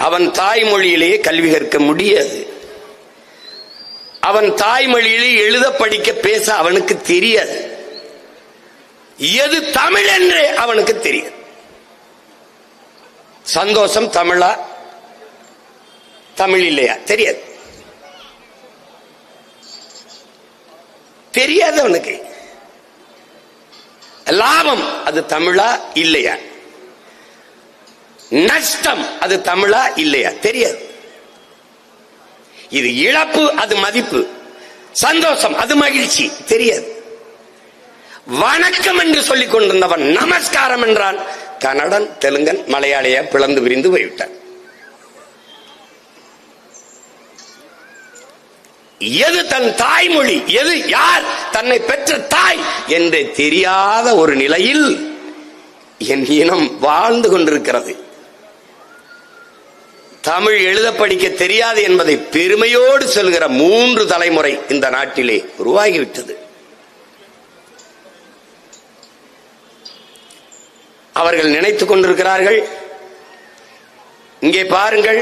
அவன் தாய்மொழியிலேயே கல்வி கற்க முடியாது. அவன் தாய்மொழியிலே எழுத படிக்க பேச அவனுக்கு தெரியாது. எது தமிழ் என்று அவனுக்கு தெரியாது. சந்தோஷம் தமிழா தமிழ் இல்லையா தெரியாது. தெரியாது அவனுக்கு. லாபம் அது தமிழா இல்லையா, நஷ்டம் அது தமிழா இல்லையா தெரியாது. இது இழப்பு அது மதிப்பு, சந்தோஷம் அது மகிழ்ச்சி தெரியாது. வணக்கம் என்று சொல்லிக் கொண்டிருந்தவன் நமஸ்காரம் என்றான். கன்னடன், தெலுங்கன், மலையாளிய பிளந்து விரிந்து போய்விட்டான். எது தன் தாய்மொழி, எது யார் தன்னை பெற்ற தாய் என்று தெரியாத ஒரு நிலையில் என் இனம் வாழ்ந்து கொண்டிருக்கிறது. தமிழ் எழுத படிக்க தெரியாது என்பதை பெருமையோடு சொல்கிற 3 தலைமுறை இந்த நாட்டிலே உருவாகிவிட்டது. அவர்கள் நினைத்துக் கொண்டிருக்கிறார்கள். இங்கே பாருங்கள்,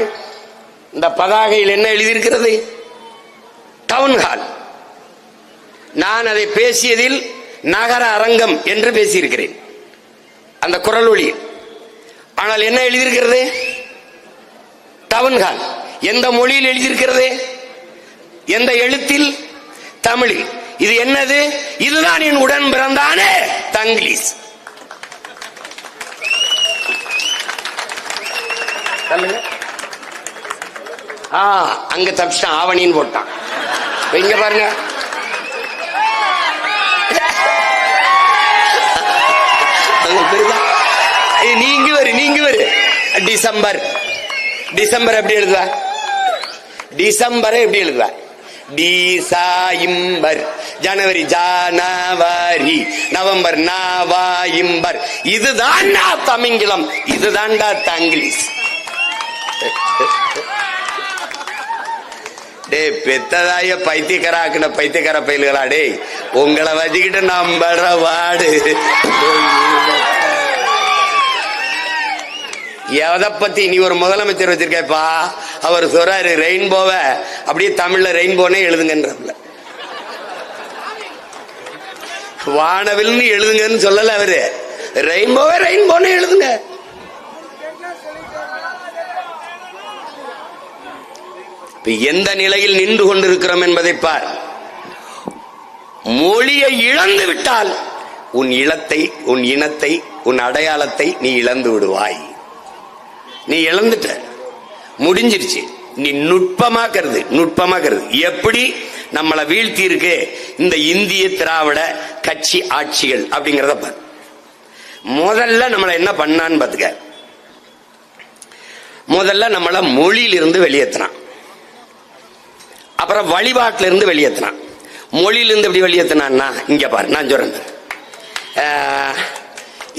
இந்த பதாகையில் என்ன எழுதியிருக்கிறது? Town hall. நான் அதை பேசியதில் நகர அரங்கம் என்று பேசியிருக்கிறேன் அந்த குரல் ஒளி. ஆனால் என்ன எழுதியிருக்கிறது? Town hall. எந்த மொழியில் எழுதியிருக்கிறது? எந்த எழுத்தில்? தமிழில். இது என்னது? இதுதான் என் உடன் பிறந்தானே தங்கிலீஷ். அங்க தப்பிச்சான், ஆவணின்னு போட்டான். இங்க பாருங்க, நீங்க வரு டிசம்பர். டிசம்பர் எப்படி எழுதுவா? டிசம்பரை எப்படி எழுதுவா? டிசம்பர். ஜனவரி ஜனவரி, நவம்பர் நவாயிம்பர். இதுதான்டா தமிங்கிலம், இதுதான்டா தங்கிலீஷ். டே பெத்ததாய பைத்தியக்காராக்குன பைத்தியக்கார பயில்களா டே, உங்களை வச்சுக்கிட்டு நம்பற வாடு. எதை பத்தி நீ ஒரு முதலமைச்சர் வச்சிருக்கப்பா, அவர் சொல்றாரு ரெயின்போவ அப்படியே தமிழ்ல ரெயின்போனே எழுதுங்கன்ற. வானவில்னு எழுதுங்கன்னு சொல்லல அவரு, ரெயின்போவே ரெயின்போனே எழுதுங்க. எந்த நிலையில் நின்று கொண்டிருக்கிறோம் என்பதை பார். மொழியை இழந்து விட்டால் உன் இளத்தை, உன் இனத்தை, உன் அடையாளத்தை நீ இழந்து விடுவாய். நீ இழந்துட்ட, முடிஞ்சிருச்சு. நீ நுட்பமாக்கிறது. எப்படி நம்மளை வீழ்த்தி இருக்கு இந்த இந்திய திராவிட கட்சி ஆட்சிகள் அப்படிங்கறத பாரு. முதல்ல நம்மளை என்ன பண்ணான்னு பாத்துக்க. முதல்ல நம்மள மொழியிலிருந்து வெளியேற்றினான், அப்புறம் வழிபாட்டில இருந்து வெளியேற்றினான். மொழியிலிருந்து எப்படி வெளியேற்றினான்னா இங்க பாரு, நான் சொல்றேன்.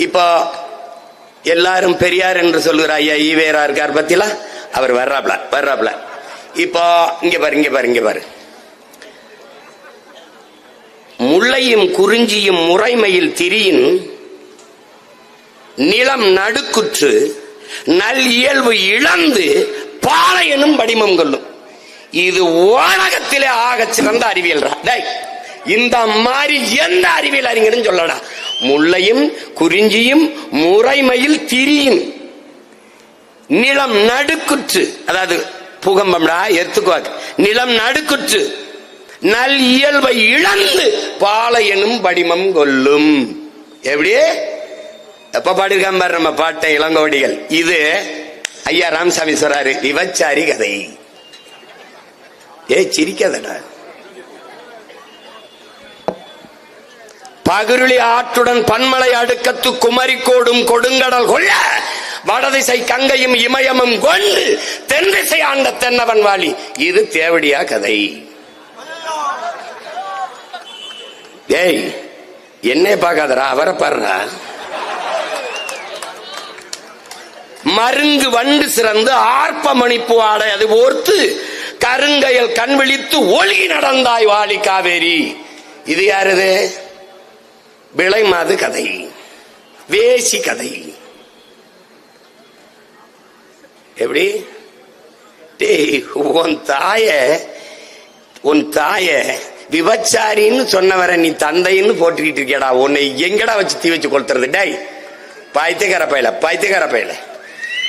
இப்போ எல்லாரும் பெரியார் என்று சொல்லுற ஐயா ஈவேரா இருக்கார் பத்தில, அவர் வர்றாப்ல. இப்போ இங்க பாரு. முல்லையும் குறிஞ்சியும் முறைமையில் திரியின் நிலம் நடுக்குற்று நல் இயல்பு இழந்து பாளையனும் வடிமம் கொள்ளும். இது உலகத்திலே ஆக சிறந்த அறிவியல். இந்த மாதிரி எந்த அறிவியல் அறிஞரும் சொல்லடா. முல்லையும் குறிஞ்சியும் முறைமையில் திரியின் நிலம் நடுக்குற்று, அதாவது பூகம்பம்டா எடுத்துக்குவாக்கு. நிலம் நடுக்குற்று நல் இயல்பை இழந்து பாளையனும் வடிமம் கொள்ளும். எப்படி எப்ப பாடிருக்காம பாரு நம்ம பாட்டை இளங்கோடிகள். இது ஐயா ராமசாமி சொல்றாரு, விபச்சாரி கதை. சிரிக்காதடா. பகிருளி ஆற்றுடன் பன்மலை அடுக்கத்து குமரிக்கோடும் கொடுங்கடல் கொள்ள வடதிசை கங்கையும் இமயமும் கொண்டு தென் திசை ஆண்ட தென்னவன் வாலி. இது தேவடியா கதை. ஏய் என்னை பார்க்காதரா, அவரை பாருடா. மருங்கு வண்டு சிறந்து ஆர்ப்ப மணிப்பு ஆடை அது ஓர்த்து கருங்கையல் கண் விழித்து ஒழுகி நடந்தாய் வாலி காவேரி. இது யாருது? விளை மாது கதை, வேசி கதை. எப்படி உன் தாய விபச்சாரின்னு சொன்னவரை நீ தந்தைன்னு போட்டுக்கிட்டு இருக்கியடா. உன்னை எங்கடா வச்சு தீ வச்சு கொளுத்துறது? டேய் பைத்தியக்கார பயல.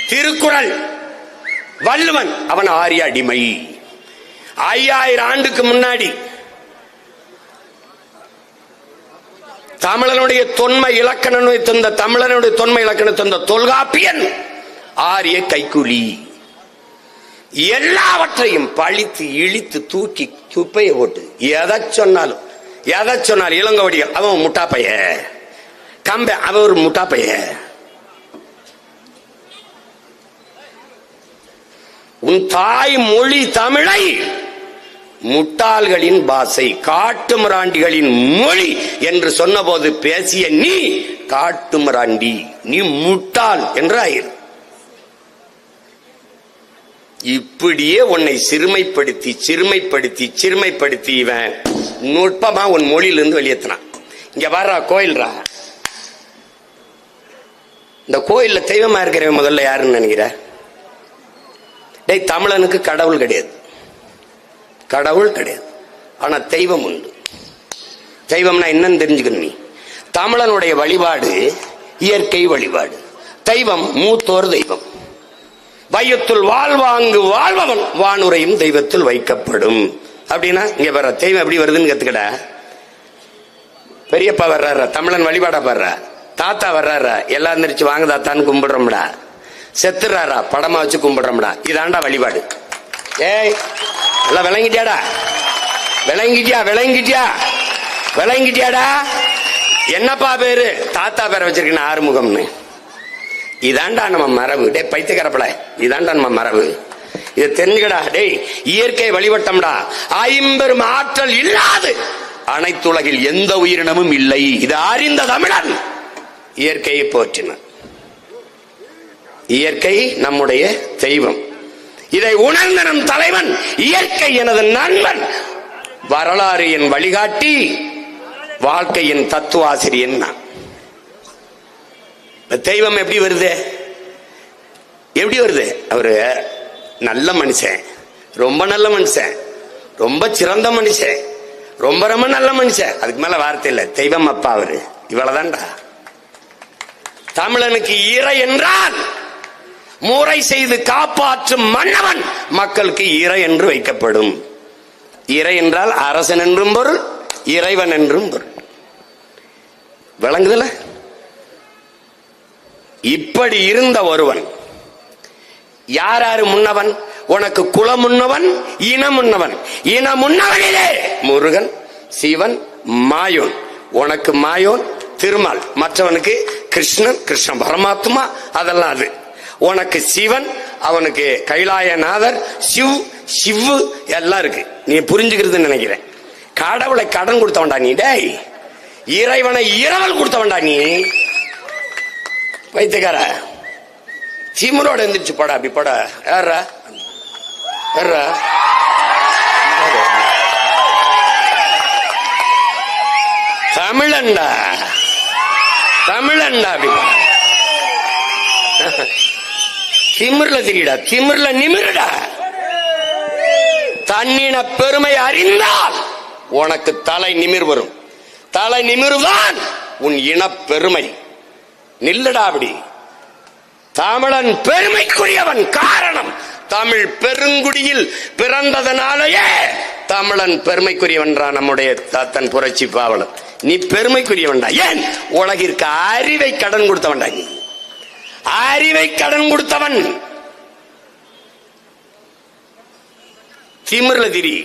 திருக்குறள், வள்ளுவன் அவன் ஆரிய அடிமை. 5000 ஆண்டுக்கு முன்னாடி தமிழனுடைய தொன்மை இலக்கணம் தந்த தொல்காப்பியன் ஆரிய கைக்கூலி. எல்லாவற்றையும் பழித்து இழித்து தூக்கி குப்பையை போட்டு எதை சொன்னாலும் இளங்கோவடிகள் அவன் முட்டாப்பைய, கம்ப அவன் ஒரு முட்டாப்பைய. உன் தாய் மொழி தமிழை முட்டாள்களின் பாஷை, காட்டுமிராண்டிகளின் மொழி என்று சொன்னபோது பேசிய நீ காட்டுமிராண்டி, நீ முட்டாள் என்று ஆயிரு. இப்படியே உன்னை சிறுமைப்படுத்தி இவன் நுட்பமா உன் மொழியிலிருந்து வெளியேற்றினான். இங்க வர்றா கோயில்ரா, இந்த கோயில்ல தெய்வமா இருக்கிறவன் முதல்ல யாருன்னு நினைக்கிற? டேய், தமிழனுக்கு கடவுள் கிடையாது, ஆனா தெய்வம் உண்டு. தெய்வம்னா என்னன்னு தெரிஞ்சுக்கணும் நீ. தமிழனுடைய வழிபாடு இயற்கை வழிபாடு. தெய்வம் மூத்தோர் தெய்வம். வையத்துள் வாழ்வாங்கு வாழ்பவன் வானுரையும் தெய்வத்தில் வைக்கப்படும். அப்படின்னா இங்க வர்ற தெய்வம் எப்படி வருதுன்னு கத்துக்கடா. பெரியப்பா வர்றாரா, தமிழன் வழிபாடா பாடுறா. தாத்தா வர்றாரா, எல்லாம் எந்திரிச்சு வாங்க தாத்தான்னு கும்பிடுறோம்டா. செத்துறாரா, படமா வச்சு கும்பிடுறோம்டா. இதாண்டா வழிபாடு. ஏய், எல்லாம் விளங்கிட்டியாடா? என்னப்பா பேரு? தாத்தா பேரை வச்சிருக்கேன் ஆறுமுகம்னு. இதாண்டா நம்ம மரபு. டே பைத்தியக்காரப்பட, இதாண்டா நம்ம மரபு. இதை தெரிஞ்சுக்கடா. டேய், இயற்கை வழிபட்டம்டா. 50 ஆற்றல் இல்லாது அனைத்துலகில் எந்த உயிரினமும் இல்லை. இது அறிந்த தமிழன் இயற்கையை போற்றினான். இயற்கை நம்முடைய தெய்வம். இதை உணர்ந்த நம் தலைவன் இயற்கை எனது நண்பன், வரலாறு என் வழிகாட்டி, வாழ்க்கையின் தத்துவாசிரியன் நான். தெய்வம் எப்படி வருது? அவரு நல்ல மனுஷன், ரொம்ப நல்ல மனுஷன், ரொம்ப சிறந்த மனுஷன், ரொம்ப நல்ல மனுஷன். அதுக்கு மேல வார்த்தை இல்ல. தெய்வம் அப்பா அவரு. இவ்வளவுதான்டா. தமிழனுக்கு இறை என்றால் முறை செய்து காப்பாற்றும் மன்னவன் மக்களுக்கு இறை என்று வைக்கப்படும். இறை என்றால் அரசன் என்றும் பொருள், இறைவன் என்றும் பொருள். விளங்குதல? இப்படி இருந்த ஒருவன் யாரு முன்னவன்? உனக்கு குலம் முன்னவன், இனம் முன்னவன். இனம் முன்னவனிலே முருகன், சிவன், மாயோன். உனக்கு மாயோன் திருமால், மற்றவனுக்கு கிருஷ்ணன், கிருஷ்ண பரமாத்மா. அதெல்லாம் அது. உனக்கு சிவன், அவனுக்கு கைலாயநாதர், சிவ் எல்லாம் இருக்கு. நீ புரிஞ்சுக்கிறது நினைக்கிறேன். கடவுளை கடன் கொடுத்தவன்டா நீ. டேய், இறைவனை இரவல் கொடுத்தவன்டா நீ. வைத்தியக்கார சிம்மரோட எந்திரிச்சு போடா. அப்படி போட யாரா தமிழன்டா. அப்படி திமிர்ல திரிடா, திமிர்ல நிமிருடா. தன்னின பெருமை அறிந்தால் உனக்கு தலை நிமிர் வரும். தலை நிமிர்தான் உன் இன பெருமை. நில்லடா அப்படி. தமிழன் பெருமைக்குரியவன். காரணம், தமிழ் பெருங்குடியில் பிறந்ததனாலேயே தமிழன் பெருமைக்குரியவன்றான். நம்முடைய தாத்தன் புரட்சி பாவலன். நீ பெருமைக்குரியவன்டா. ஏன்? உலகிற்கு அறிவை கடன் கொடுத்தவன்டா நீ. அறிவை கடன் கொடுத்தவன். திமிர்ல திரி.